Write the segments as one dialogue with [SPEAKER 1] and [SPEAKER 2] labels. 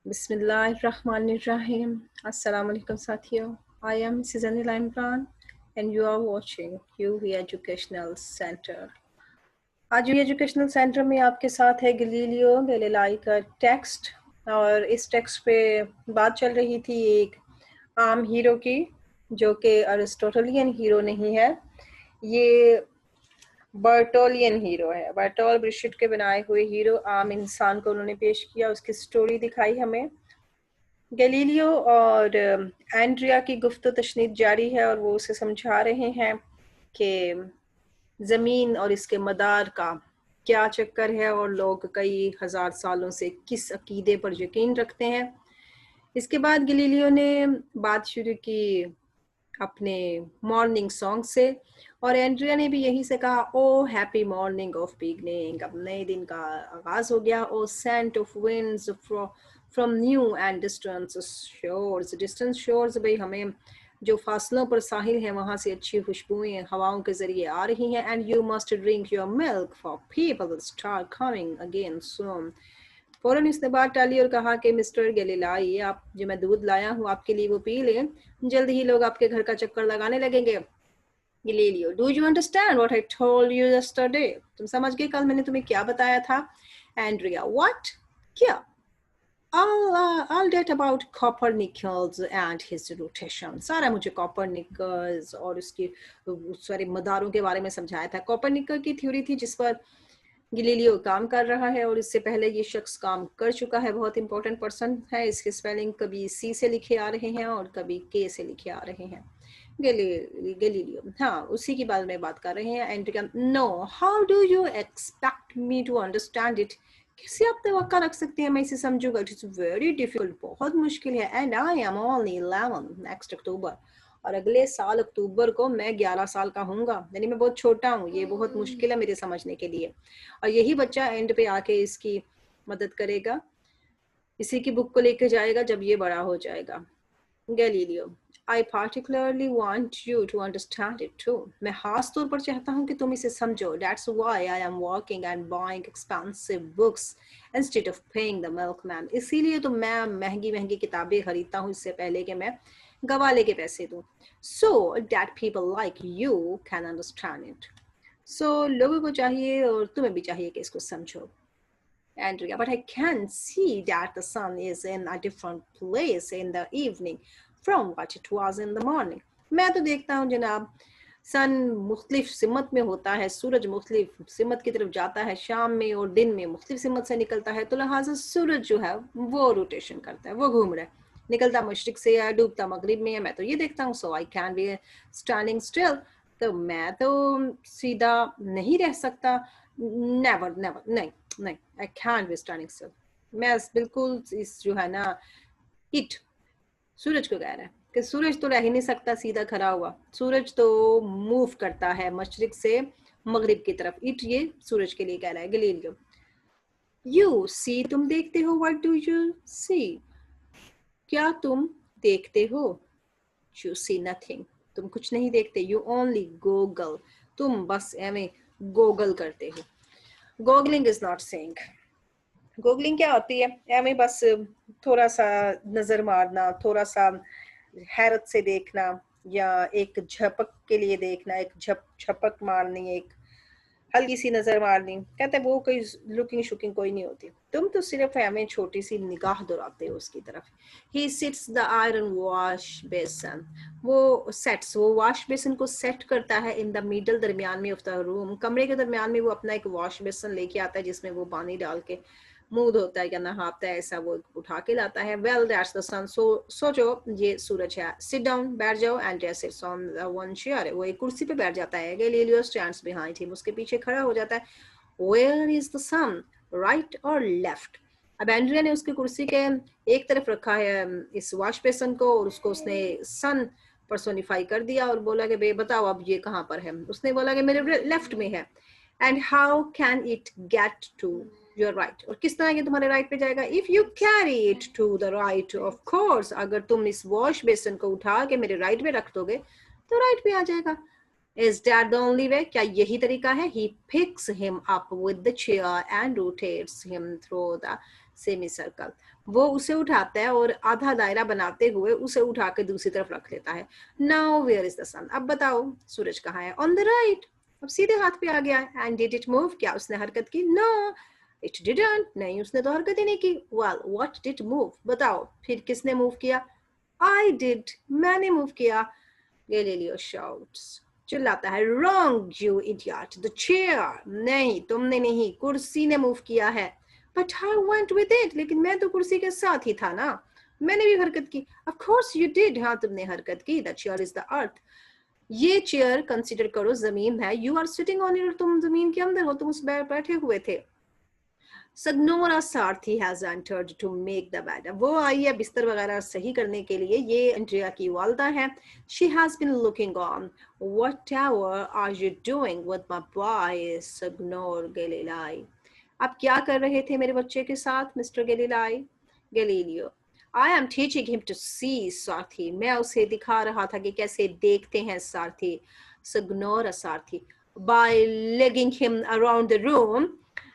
[SPEAKER 1] Bismillahirrahmanirrahim. Assalamu alaikum साथियों. I am Mrs. Anila Imran and you are watching UV Educational Center. आज UV Educational Center में आपके साथ है गलीलियो गैलीलाई का टेक्स्ट, और इस टेक्स्ट पे बात चल रही थी एक आम हीरो की जो कि अरिस्टोटलियन हीरो नहीं है, ये बर्टोलियन हीरो है। बर्टोल ब्रिशट के बनाए हुए हीरो आम इंसान को उन्होंने पेश किया, उसकी स्टोरी दिखाई हमें। गैलीलियो और एंड्रिया की गुफ्तगू तशनीद जारी है और वो उसे समझा रहे हैं कि ज़मीन और इसके मदार का क्या चक्कर है और लोग कई हजार सालों से किस अकीदे पर यकीन रखते हैं। इसके बाद गैलीलियो ने बात शुरू की अपने मॉर्निंग सॉन्ग से और एंड्रिया ने भी यही से कहा, O happy morning of beginning, अब नए दिन का आगाज हो गया। O scent of winds from new and distance shores, भाई हमें जो फासलों पर साहिल हैं वहां से अच्छी खुशबुएं हवाओं के जरिए आ रही हैं। And you must drink your milk for people will start coming again सून। फौरन उसने बात टाली और कहा कि मिस्टर गैलीलाई, आप जो मैं दूध लाया हूँ आपके लिए वो पी लें, जल्द ही लोग आपके घर का चक्कर लगाने लगेंगे। Galileo, do you understand what I told you yesterday, तुम समझ गए कल मैंने तुम्हें क्या बताया था। एंड्रिया, व्हाट, क्या। I'll get about Copernicus and his rotation. सारा मुझे Copernicus और उसकी सारे मदारों के बारे में समझाया था। Copernicus की थ्योरी थी जिस पर गैलीलियो काम कर रहा है और इससे पहले ये शख्स काम कर चुका है, बहुत इंपॉर्टेंट पर्सन है। इसके स्पेलिंग कभी सी से लिखे आ रहे हैं और कभी के से लिखे आ रहे हैं। गैलीलियो, हाँ उसी की बारे में बात कर रहे हैं। Andrea, no, how do you expect me to understand it, कैसे आप तवक्का रख सकते हैं मैं इसे समझूंगा। इट इज वेरी डिफिकल्ट, बहुत मुश्किल है। And I am only 11 next October, और अगले साल अक्टूबर को मैं 11 साल का हूँगा, यानी मैं बहुत छोटा हूँ, ये बहुत मुश्किल है मेरे समझने के लिए। और यही बच्चा एंड पे आके इसकी मदद करेगा, इसी की बुक को लेके जाएगा जब ये बड़ा हो जाएगा। Galileo, I particularly want you to understand it too. मैं खास तौर पर चाहता हूँ कि तुम इसे समझो. That's why I am working and buying expensive books instead of paying the milkman. इसीलिए तो मैं महंगी महंगी किताबें खरीदता हूँ इससे पहले कि मैं गवाले के पैसे दूँ. So that people like you can understand it. So लोगों को चाहिए और तुम्हें भी चाहिए कि इसको समझो. Andrea, but I can see that the sun is in a different place in the evening from what it was in the morning. मैं तो देखता हूँ जनाब, सन मुख्तलिफ सिमत में होता है, सूरज मुख्तलिफ सिमत की तरफ जाता है शाम में और दिन में मुख्तलिफ सिमत से निकलता है, तो लिहाजा सूरज जो है वो रोटेशन करता है, वो घूम रहा है, निकलता मशरिक से या डूबता मगरिब में है। मैं तो ये देखता हूँ, so I can be standing still, तो मैं तो सीधा नहीं रह सकता। नेवर नेवर, नहीं नहीं, आई कैन बी स्टैंडिंग स्टिल। मैं बिल्कुल इस जो है ना, इट सूरज को कह रहा है कि सूरज तो रह ही नहीं सकता सीधा खड़ा हुआ, सूरज तो मूव करता है मशरिक से मगरिब की तरफ। इट ये सूरज के लिए कह रहा है गैलीलियो। यू सी, तुम देखते हो। व्हाट डू यू सी, क्या तुम देखते हो। यू सी नथिंग, तुम कुछ नहीं देखते। यू ओनली गूगल, तुम बस एवं गूगल करते हो। Googling is not saying, googling क्या होती है, एवं बस थोड़ा सा नजर मारना, थोड़ा सा हैरत से देखना, या एक झपक के लिए देखना, एक झपक मारनी, एक हल्की सी नजर मारनी, कहते हैं वो कोई लुकिंग शुकिंग कोई नहीं होती, तुम तो सिर्फ हमें छोटी सी निगाह दोहराते हो उसकी तरफ। He sits the iron wash basin, वो सेट्स, वो वॉश बेसन को सेट करता है इन द मिडल, दरमियान में ऑफ द रूम, कमरे के दरमियान में वो अपना एक वॉश बेसन लेके आता है जिसमें वो पानी डाल के मुंह धोता है या नहाता है, ऐसा वो उठा के लाता है। वेल दैट्स द सन, सोचो ये सूरज है। सिट डाउन, बैठ जाओ। Andrea sits on one chair, वो एक कुर्सी पे बैठ जाता है। गैलीलियो स्टैंड्स बिहाइंड हिम, उसके पीछे खड़ा हो जाता है। Where is the sun, right और लेफ्ट। अब एंड्रिया ने उसकी कुर्सी के एक तरफ रखा है इस वॉश बेसन को और उसको उसने सन पर्सोनिफाई कर दिया और बोला कि बे बताओ अब ये कहाँ पर है। उसने बोला कि मेरे लेफ्ट में है। And how can it get to your right, और किस तरह ये तुम्हारे राइट पे जाएगा। If you carry it to the right, of course, अगर तुम इस वॉश बेसन को उठा के मेरे राइट में रख दोगे तो राइट पे आ जाएगा। Is that the only way? क्या यही तरीका है? He picks him up with the chair and rotates him through the semicircle. वो उसे उठाता है और आधा दायरा बनाते हुए उसे उठा के दूसरी तरफ रख लेता है. Now where is the sun? अब बताओ सूरज कहाँ है? On the right. अब सीधे हाथ पे आ गया. And did it move? क्या उसने हरकत की? No. It didn't. नहीं, उसने तो हरकत ही नहीं की. Well, what did move? बताओ फिर किसने मूव किया? I did. मैंने मूव किया. Galileo shouts. चिल्लाता है, wrong you idiot, the chair. नहीं, तुमने नहीं, कुर्सी ने मूव किया है. But I went with it. लेकिन मैं तो कुर्सी के साथ ही था ना. मैंने भी हरकत की. Of course you did. हाँ, तुमने हरकत की. The chair is the earth. ये चेयर कंसिडर करो जमीन है. You are sitting on it. तुम जमीन के अंदर हो. तुम उस पर बैठे हुए थे. Signora Sarti has entered to make the bed. वो आई है बिस्तर वगैरह सही करने के लिए. ये एंड्रिया की वालदा है. She has been looking on. Whatever are you doing with my boy Signor Galilei. आप क्या कर रहे थे मेरे बच्चे के साथ mister Galilei? Galileo. I am teaching him to see सारथी. मैं उसे दिखा रहा था कि कैसे देखते हैं Sarti. Signora Sarti. By leading him around the room.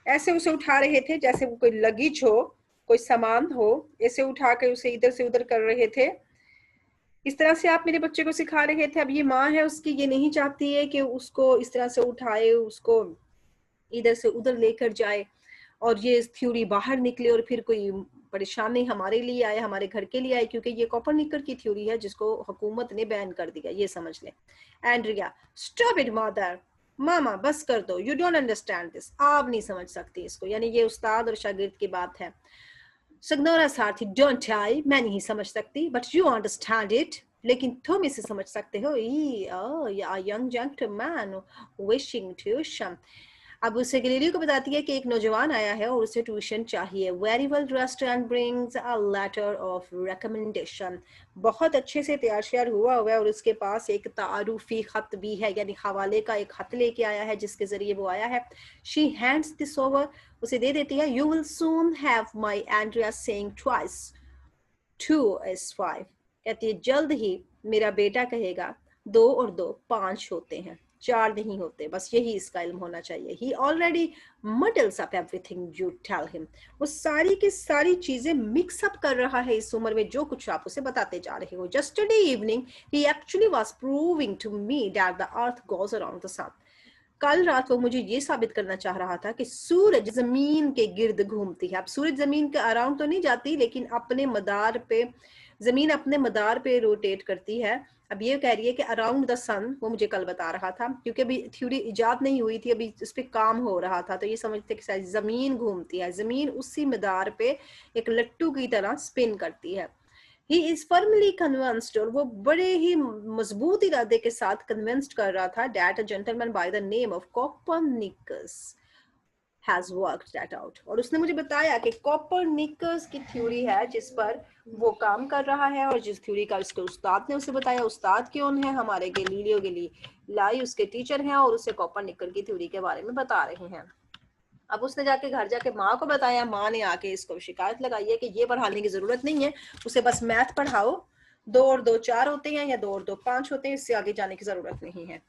[SPEAKER 1] ऐसे उसे उठा रहे थे जैसे वो कोई लगेज हो, कोई सामान हो. ऐसे उठा के उसे इधर से उधर कर रहे थे. इस तरह से आप मेरे बच्चे को सिखा रहे थे. अब ये माँ है उसकी, ये नहीं चाहती है कि उसको इस तरह से उठाए, उसको इधर से उधर लेकर जाए और ये थ्योरी बाहर निकले और फिर कोई परेशानी हमारे लिए आए, हमारे घर के लिए आए, क्योंकि ये कोपरनिकस की थ्योरी है जिसको हुकूमत ने बैन कर दिया. ये समझ लें. एंड्रिया. Stop it mother. मामा बस कर दो. You don't understand this. आप नहीं समझ सकती इसको. यानी ये उस्ताद और शागिर्द की बात है. सगनोरा सारथी. Don't I. मैं नहीं समझ सकती. But you understand it. लेकिन तुम इसे समझ सकते हो. Young gentleman wishing tuition. अब उसे गैलीलियो को बताती है कि एक नौजवान आया है और उसे ट्यूशन चाहिए. Very well dressed and brings a letter of recommendation. बहुत अच्छे से तैयार श्यार हुआ हुआ है और उसके पास एक तारुफी खत भी है, यानी हवाले का एक खत लेके आया है जिसके जरिए वो आया है. She hands this over. उसे दे देती है. You will soon have my Andrea saying twice 2 is 5. कहती है जल्द ही मेरा बेटा कहेगा 2 और 2 5 होते हैं, 4 नहीं होते. बस यही इसका इल्म होना चाहिए. He already muddles up everything you tell him. वो सारी की सारी चीजें मिक्स अप कर रहा है इस उम्र में, जो कुछ आप उसे बताते जा रहे हो. Yesterday evening he actually was proving to me that the earth goes around the sun. कल रात वो मुझे ये साबित करना चाह रहा था कि सूरज जमीन के गिर्द घूमती है. अब सूरज जमीन के अराउंड तो नहीं जाती, लेकिन अपने मदार पे, जमीन अपने मदार पे रोटेट करती है. अब ये कह रही है कि अराउंड द सन, वो मुझे कल बता रहा था, क्योंकि अभी थ्योरी इजाद नहीं हुई थी, अभी इस पे काम हो रहा था. तो ये समझते कि शायद जमीन घूमती है. जमीन उसी मदार पे एक लट्टू की तरह स्पिन करती है. He is firmly convinced, और वो बड़े ही मजबूत इरादे के साथ कन्विंस्ड कर रहा था, that a gentleman by the name of Copernicus has worked that out. और उसने मुझे बताया कि कोपरनिकस की थ्योरी है जिस पर वो काम कर रहा है और जिस थ्योरी का उसके उस्ताद ने उसे बताया. उस्ताद कौन है? हमारे गैलीलियो गैलीलाई उसके टीचर हैं और उसे कोपरनिकस की थ्योरी के बारे में बता रहे हैं. अब उसने जाके घर जाके माँ को बताया. माँ ने आके इसको शिकायत लगाई है कि ये पढ़ाने की जरूरत नहीं है, उसे बस मैथ पढ़ाओ. 2 और 2 4 होते हैं या 2 और 2 5 होते हैं, इससे आगे जाने की जरूरत नहीं है.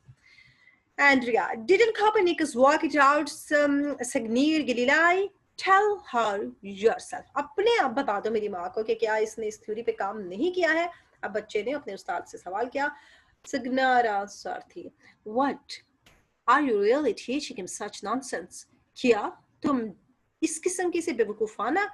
[SPEAKER 1] Andrea, didn't Copernicus work it out? Sagnir Galilei, tell her yourself. अपने आप बता दो मेरी माँ को कि क्या इसने इस थ्योरी पे काम नहीं किया है. अब बच्चे ने अपने उस्ताद से सवाल किया. Sagnara Sarthi, what? Are you really teaching him such nonsense? क्या तुम इस किस्म की से बेवकूफाना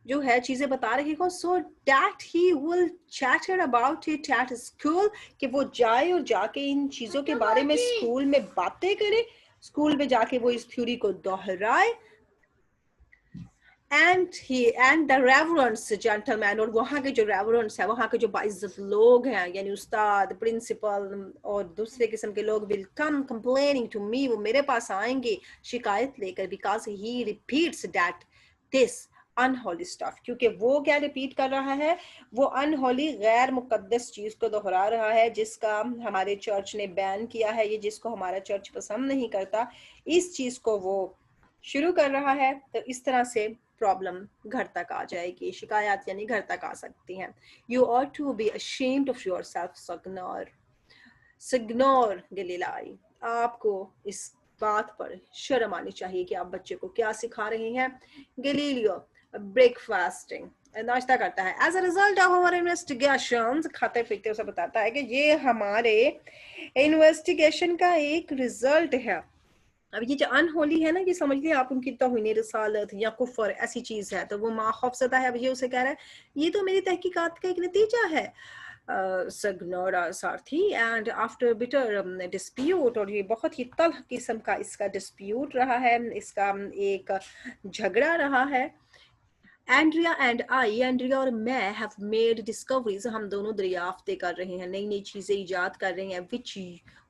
[SPEAKER 1] जो है चीजें बता रहे हो? So that he will chatter about it at school, कि वो जाए और जाके इन चीजों के बारे में स्कूल में बातें करे, स्कूल में जाके वो इस थ्योरी को दोहराए. and the reverends gentlemen, और वहाँ के जो reverends है, वहाँ के जो बाइज्जत लोग हैं, यानी उस्ताद, प्रिंसिपल और दूसरे किस्म के लोग, will come complaining to me, वो मेरे पास आएंगे शिकायत लेकर, because he repeats that this unholy stuff. क्योंकि वो क्या रिपीट कर रहा है? वो अनहोली गैर मुकद्दस चीज को दोहरा रहा है जिसका हमारे चर्च ने बैन किया है, ये जिसको हमारा चर्च पसंद नहीं करता, इस चीज को वो शुरू कर रहा है. तो इस तरह से प्रॉब्लम घर तक आ जाएगी, शिकायत यानी घर तक आ सकती हैं. You are to be ashamed of yourself Signor. Signor Galilei, आपको इस बात पर शर्म आनी चाहिए कि आप बच्चे को क्या सिखा रहे हैं। गलीलियो ब्रेकफास्टिंग, नाश्ता करता है। एज अ रिजल्ट ऑफ हमारे इन्वेस्टिगेशन, खाते पीते उसे बताता है कि ये हमारे इन्वेस्टिगेशन का एक रिजल्ट है। अब ये जो अनहोली है ना, ये समझ लिया आप उनकी तौहीन रिसालत या कुफर ऐसी चीज है, तो वो माँ खौफज़दा है। अब ये उसे कह रहा है ये तो मेरी तहकीकात का एक नतीजा है। सगनोरा सारथी एंड आफ्टर बिटर डिस्प्यूट, और ये बहुत ही तल्ख किस्म का इसका डिस्प्यूट रहा है, इसका एक झगड़ा रहा है। एंड्रिया एंड आई, एंड्रिया और मैं हैव मेड डिस्कवरीज, हम दोनों दरियाफ्तें कर रहे हैं, नई नई चीजें इजाद कर रहे हैं, which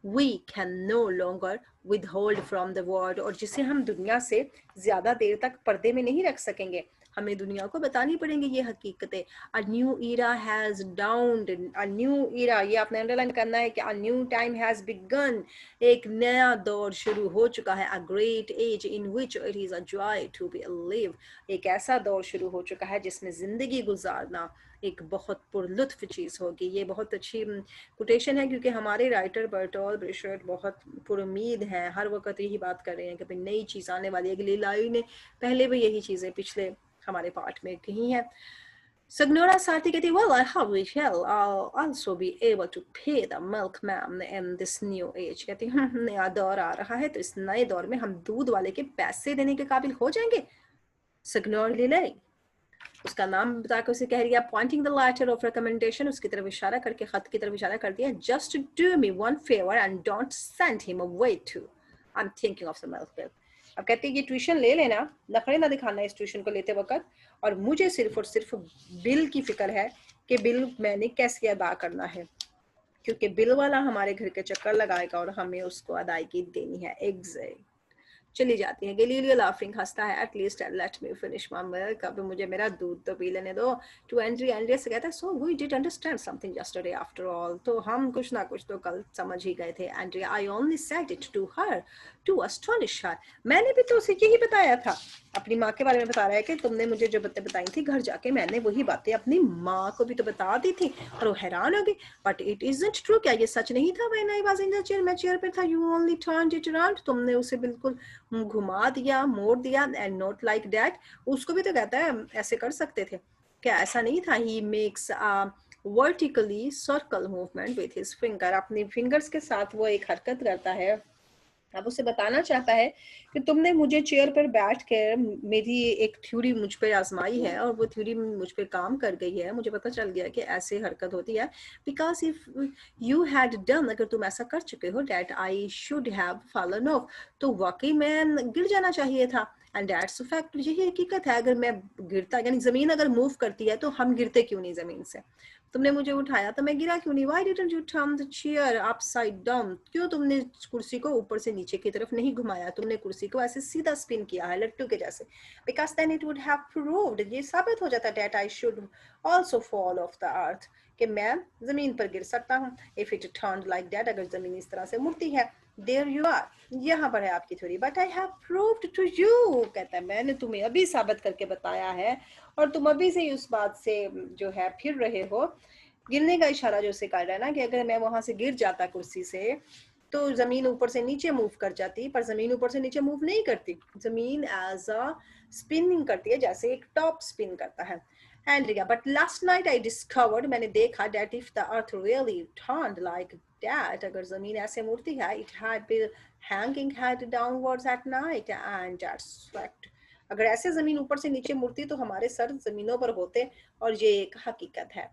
[SPEAKER 1] we can no longer withhold from the world, और जिसे हम दुनिया से ज्यादा देर तक पर्दे में नहीं रख सकेंगे, हमें दुनिया को बतानी पड़ेंगी ये हकीकतें। A new era has dawned, a new era, ये आपने अंडरलाइन करना है कि a new time has begun, एक नया दौर शुरू हो चुका है। A great age in which it is a joy to be live, एक ऐसा दौर शुरू हो चुका है जिसमें जिंदगी गुजारना एक बहुत पुरलुत्फ चीज होगी। ये बहुत अच्छी कोटेशन है, क्योंकि हमारे राइटर बर्टोल्ड ब्रेचट बहुत पुरुमीद हैं, हर वक्त यही बात कर रहे हैं कि भाई नई चीज आने वाली है। गलीलाई ने पहले भी यही चीजें पिछले हमारे पार्ट में कही हैं। Signora Sarti कहती है, well, I hope we shall also be able to pay the milkman in this new age. कहती है नया दौर आ रहा है, तो इस नए दौर में हम दूध वाले के पैसे देने के काबिल हो जाएंगे। Signor Lilei, उसका नाम बता के उसे कह रही है, pointing the letter of recommendation, उसकी तरफ इशारा करके, खत की तरफ इशारा कर दिया, just do me one favour and don't send him away too, I am thinking of the milk bill. अब कहती है ये ट्यूशन ले लेना, नखरे ना दिखाना इस ट्यूशन को लेते वक्त, और मुझे सिर्फ और सिर्फ बिल की फिक्र है कि बिल मैंने कैसे अदा करना है, क्योंकि बिल वाला हमारे घर के चक्कर लगाएगा और हमें उसको अदायगी देनी है। एग्जैक्ट चली जाती है। गलीलियो लाफिंग हंसता है, at least let me finish my milk, अब मुझे मेरा दूध तो पी लेने दो। टू एंड्रिया, एंड्रिया से कहता है, so we did understand something yesterday after all, तो हम कुछ ना कुछ तो कल समझ ही गए थे। Andrea, I only said it to her to astonish her, मैंने भी तो उसे यही बताया था। अपनी माँ के बारे में बता रहा है कि तुमने मुझे जो बातें बताई थी घर जाके, मैंने वही बातें अपनी माँ को भी तो बता दी थी, और वो हैरान हो गई। बट इट इजंट ट्रू, क्या ये सच नहीं था? When I was in the chair, मैं चेयर पे था, you only turned it around, तुमने उसे बिल्कुल घुमा दिया, मोड़ दिया। एंड नॉट लाइक दैट, उसको भी तो कहता है ऐसे कर सकते थे, क्या ऐसा नहीं था? He makes vertically circle movement with his finger, अपनी फिंगर्स के साथ वो एक हरकत करता है। अब उसे बताना चाहता है कि तुमने मुझे चेयर पर बैठ कर मेरी एक थ्योरी मुझ पर आजमाई है, और वो थ्योरी मुझ पर काम कर गई है, मुझे पता चल गया कि ऐसे हरकत होती है। Because if you had done, अगर तुम ऐसा कर चुके हो, that I should have fallen of, तो वाकई में गिर जाना चाहिए था। एंड दैट्स फैक्ट, यही हकीकत है। अगर मैं गिरता, यानी जमीन अगर मूव करती है तो हम गिरते क्यों नहीं जमीन से? तुमने मुझे उठाया तो मैं गिरा क्यों नहीं? Why didn't you turn the chair upside down? क्यों तुमने कुर्सी को ऊपर से नीचे की तरफ नहीं घुमाया? तुमने कुर्सी को ऐसे सीधा स्पिन किया है लट्टू के जैसे। Because then it would have proved, ये साबित हो जाता that I should also fall off the earth, कि मैं जमीन पर गिर सकता हूँ। If it turned like that, अगर जमीन इस तरह से मुड़ती है, there you are, यहाँ पर है आपकी theory. But I have proved to you, कहता है मैंने तुम्हें अभी साबित करके बताया है, और तुम अभी से उस बात से जो है फिर रहे हो। गिरने का इशारा जो उसे कर रहा है ना, कि अगर मैं वहां से गिर जाता कुर्सी से, तो जमीन ऊपर से नीचे मूव कर जाती, पर जमीन ऊपर से नीचे मूव नहीं करती, जमीन एज अ स्पिनिंग करती है, जैसे एक टॉप स्पिन करता है। Andrea, but last night I discovered, मैंने देखा, that if the earth really turned like that, अगर जमीन ऐसे मुड़ती है, it had been hanging head downwards at night, and that's fact, अगर ऐसे जमीन ऊपर से नीचे मुड़ती तो हमारे सर जमीनों पर होते, और ये एक हकीकत है।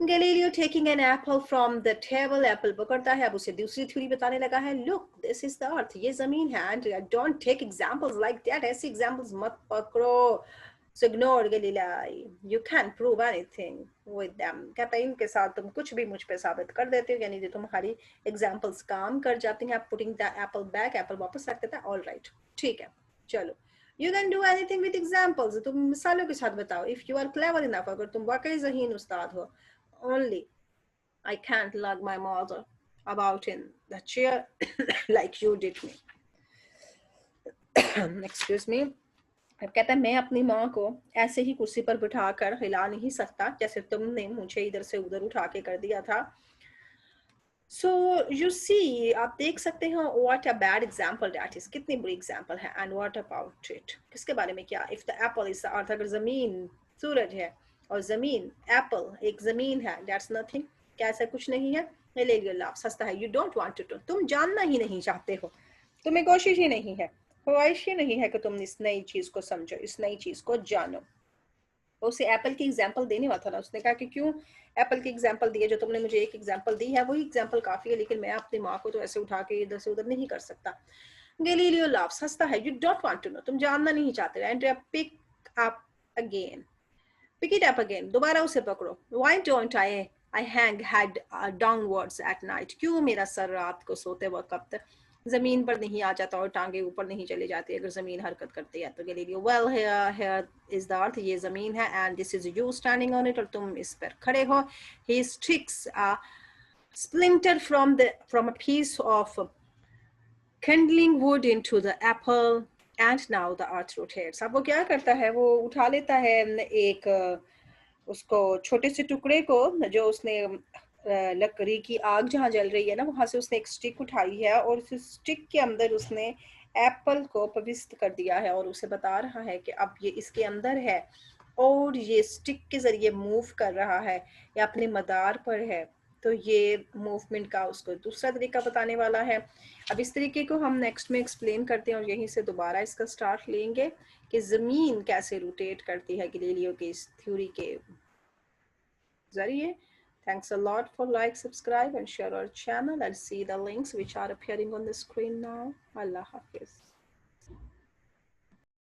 [SPEAKER 1] Galileo taking an apple from the table, apple पकड़ता है, अब उसे दूसरी थ्योरी बताने लगा है। Look, this is the earth, ये जमीन है, and don't take examples like that, ऐसी एग्जांपल्स मत पकड़ो। So ignore Galilei, you can't prove anything with them, कहता है इनके साथ तुम कुछ भी मुझ पे साबित कर देते हो, यानी जो तुम्हारी एग्जांपल्स काम कर जाती हैं। Putting the Apple back, Apple वापस रख देता है। ऑल राइट, ठीक है, चलो। You can do anything with examples, तुम मिसालों के साथ बताओ। If you are clever enough, अगर तुम वाकई ज़हीन उस्ताद हो। Only I can't lug my mother about in the chair like you did me. Excuse me. अब कहता है मैं अपनी माँ को ऐसे ही कुर्सी पर बिठाकर हिला नहीं सकता जैसे तुमने मुझे इधर से उधर उठा के कर दिया था। सो यू सी, आप देख सकते हो what a bad example that is, कितनी बुरी एग्जाम्पल है। एंड व्हाट अबाउट इट, किसके बारे में, क्या, if the Apple is the अर्थ, अगर जमीन सूरज है और जमीन एप्पल एक जमीन है, दैट्स नथिंग, क्या ऐसा कुछ नहीं है। ले लियो लाभ, सस्ता है। यू डोंट वांट टू, तुम जानना ही नहीं चाहते हो, तुम्हें कोशिश ही नहीं है, ख्वाहिश ही नहीं है कि तुम इस नई चीज को समझो, इस नई चीज को जानो। उसे एप्पल की एग्जांपल देने वाला था ना, उसने कहा कि क्यों एप्पल की एग्जांपल दी है, जो तुमने मुझे एक एग्जांपल दी है वही एग्जांपल काफी है, लेकिन मैं अपनी माँ को तो ऐसे उठा के इधर से उधर नहीं कर सकता। गैलीलियो लाफ्स, हंसता है। You don't want to know, तुम जानना नहीं चाहते। Andrea pick up again, pick it up again, दोबारा उसे पकड़ो। Why don't I hang head downwards at night, क्यों मेरा सर रात को सोते वक्त जमीन पर नहीं आ जाता और टांगे ऊपर नहीं चली जाती अगर जमीन हरकत करती है। तो Galileo, well here is the earth, ये जमीन है, and this is you standing on it, और तुम इस पर खड़े हो। He sticks a splinter from a piece of kindling wood into the apple, and now the earth rotates। अब वो क्या करता है, वो उठा लेता है एक उसको छोटे से टुकड़े को, जो उसने लकड़ी की आग जहाँ जल रही है ना, वहां से उसने एक स्टिक उठाई है और उस स्टिक के अंदर उसने एप्पल को प्रविष्ट कर दिया है और उसे बता रहा है कि अब ये इसके अंदर है और ये स्टिक के जरिए मूव कर रहा है या अपने मदार पर है। तो ये मूवमेंट का उसको दूसरा तरीका बताने वाला है। अब इस तरीके को हम नेक्स्ट में एक्सप्लेन करते हैं और यहीं से दोबारा इसका स्टार्ट लेंगे कि ज़मीन कैसे रोटेट करती है गैलीलियो की इस थ्योरी के जरिए। Thanks a lot for like, subscribe and share our channel. I'll see the links which are appearing on the screen now. Allah Hafiz.